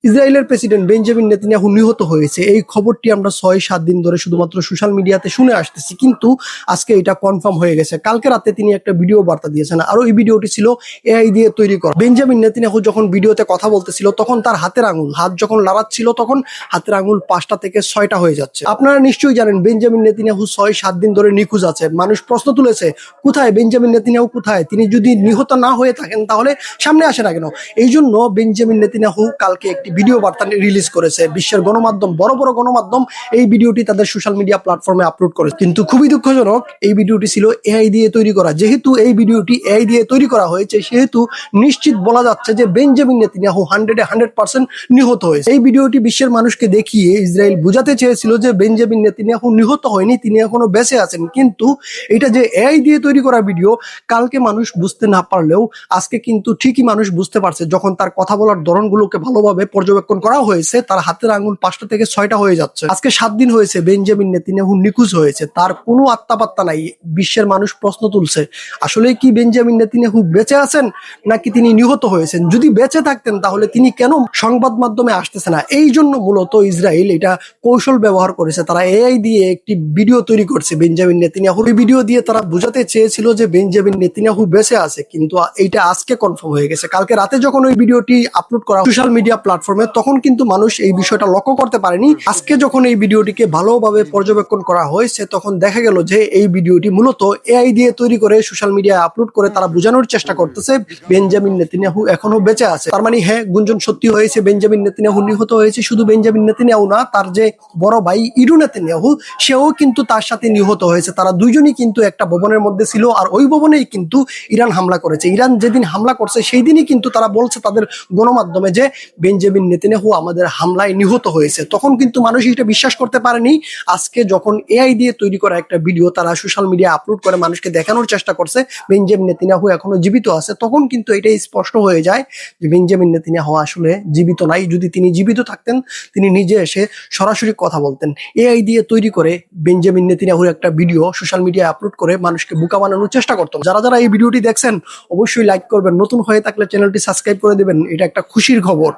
ইসরায়েলের president Benjamin Netanyahu নিহত হয়েছে, এই খবরটি আমরা ৬-৭ দিন ধরে শুধুমাত্র সোশ্যাল মিডিয়াতে শুনে আসতেছি, কিন্তু আজকে এটা কনফার্ম হয়ে গেছে। কালকে রাতে তিনি একটা ভিডিও বার্তা দিয়েছেন, আর ওই ভিডিওটি ছিল এআই দিয়ে তৈরি করা। বেঞ্জামিন নেতানিয়াহু যখন ভিডিওতে কথা বলতেছিল তখন তার হাত যখন লড়াচ্ছিল তখন হাতের আঙুল ৫টা থেকে ৬টা হয়ে যাচ্ছে। আপনারা নিশ্চয়ই জানেন বেঞ্জামিন নেতানিয়াহু ৬-৭ দিন ধরে নিখোঁজ আছে। মানুষ প্রশ্ন তুলেছে, কোথায় বেঞ্জামিন নেতানিয়াহু, কোথায়? তিনি যদি নিহত না হয়ে থাকেন তাহলে সামনে আসে না কেন? এই জন্য বেঞ্জামিন নেতানিয়াহু কালকে একটি ভিডিও বার্তা রিলিজ করেছে। বিশ্বের গণমাধ্যম, বড় বড় গণমাধ্যম এই ভিডিওটি তাদের সোশ্যাল মিডিয়া প্ল্যাটফর্মে আপলোড করেছে, কিন্তু খুবই দুঃখজনক এই ভিডিওটি ছিল এআই দিয়ে তৈরি করা। যেহেতু এই ভিডিওটি এআই দিয়ে তৈরি করা হয়েছে সেহেতু নিশ্চিত বলা যাচ্ছে যে বেঞ্জামিন নেতানিয়াহু 100% নিহত হয়েছে। এই ভিডিওটি বিশ্বের মানুষকে দেখিয়ে ইসরায়েল বোঝাতে চেয়েছিল যে বেঞ্জামিন নেতানিয়াহু নিহত হয়নি, তিনি এখনো বেঁচে আছেন। কিন্তু এটা যে এআই দিয়ে তৈরি করা ভিডিও, কালকে মানুষ বুঝতে না পারলেও আজকে কিন্তু ঠিকই মানুষ বুঝতে পারছে। যখন তার কথা বলার ধরনগুলোকে ভালোভাবে পর্যবেক্ষণ করা হয়েছে, তার হাতের আঙুল ৫টা থেকে ৬টা হয়ে যাচ্ছে। আজকে ৭ দিন হয়েছে বেঞ্জামিন নেতানিয়াহু নিখোঁজ হয়েছে, তার কোনো আত্মাপাত্তা নাই। বিশ্বের মানুষ প্রশ্ন তুলছে, আসলে কি বেঞ্জামিন নেতানিয়াহু বেঁচে আছেন নাকি তিনি নিহত হয়েছেন? যদি বেঁচে থাকতেন তাহলে তিনি কেন সংবাদ মাধ্যমে আসতেছে না? এই জন্য মূলত ইসরায়েল এটা কৌশল ব্যবহার করেছে। তারা এআই দিয়ে একটি ভিডিও তৈরি করছে বেঞ্জামিন নেতানিয়াহুর। এই ভিডিও দিয়ে তারা বোঝাতে চেয়েছিল যে বেঞ্জামিন নেতানিয়াহু বেঁচে আছে, কিন্তু এইটা আজকে কনফার্ম হয়ে গেছে। কালকে রাতে যখন ওই ভিডিওটি আপলোড করা সোশ্যাল মিডিয়া প্ল্যাটফর্মে, তখন কিন্তু মানুষ এই বিষয়টা লক্ষ্য করতে পারেনি। আজকে যখন এই ভিডিওটিকে ভালোভাবে পর্যবেক্ষণ করা হয়েছে তখন দেখা গেল যে এই ভিডিওটি মূলত এআই দিয়ে তৈরি করে সোশ্যাল মিডিয়ায় আপলোড করে তারা বোঝানোর চেষ্টা করতেছে বেঞ্জামিন নেতানিয়াহু এখনো বেঁচে আছে। তার মানে হ্যাঁ, গুঞ্জন সত্যি হয়েছে, বেঞ্জামিন নেতানিয়াহু নিহত হয়েছে। শুধু বেঞ্জামিন নেতানিয়াহু না, তার যে বড় ভাই ইরু নেতানিয়াহু, সেও কিন্তু তার সাথে নিহত হয়েছে। তারা দুইজনই কিন্তু একটা ভবনের মধ্যে ছিল, আর ওই ভবনেই কিন্তু ইরান হামলা করেছে। ইরান যেদিন হামলা করছে সেই দিনই কিন্তু তারা বলছে তাদের গণমাধ্যমে যে বেঞ্জামিন নেতানিয়াহু আমাদের হামলায় নিহত হয়েছে। তখন কিন্তু মানুষ এটা বিশ্বাস করতে পারেনি। আজকে যখন এআই দিয়ে তৈরি করা একটা ভিডিও তারা সোশ্যাল মিডিয়া আপলোড করে মানুষকে দেখানোর চেষ্টা করছে বেঞ্জামিন নেতানিয়াহু এখনো জীবিত আছে, তখন কিন্তু এটাই স্পষ্ট হয়ে যায় যে বেঞ্জামিন নেতানিয়াহু আসলে জীবিত নাই। যদি তিনি জীবিত থাকতেন তিনি নিজে এসে সরাসরি কথা বলতেন। এআই দিয়ে তৈরি করে বেঞ্জামিন নেতানিয়াহুর একটা ভিডিও সোশ্যাল মিডিয়ায় আপলোড করে মানুষকে বোকা বানানোর চেষ্টা করতো। যারা যারা এই ভিডিওটি দেখছেন অবশ্যই লাইক করবেন, নতুন হয়ে থাকলে চ্যানেলটি সাবস্ক্রাইব করে দেবেন। এটা একটা খুশির খবর।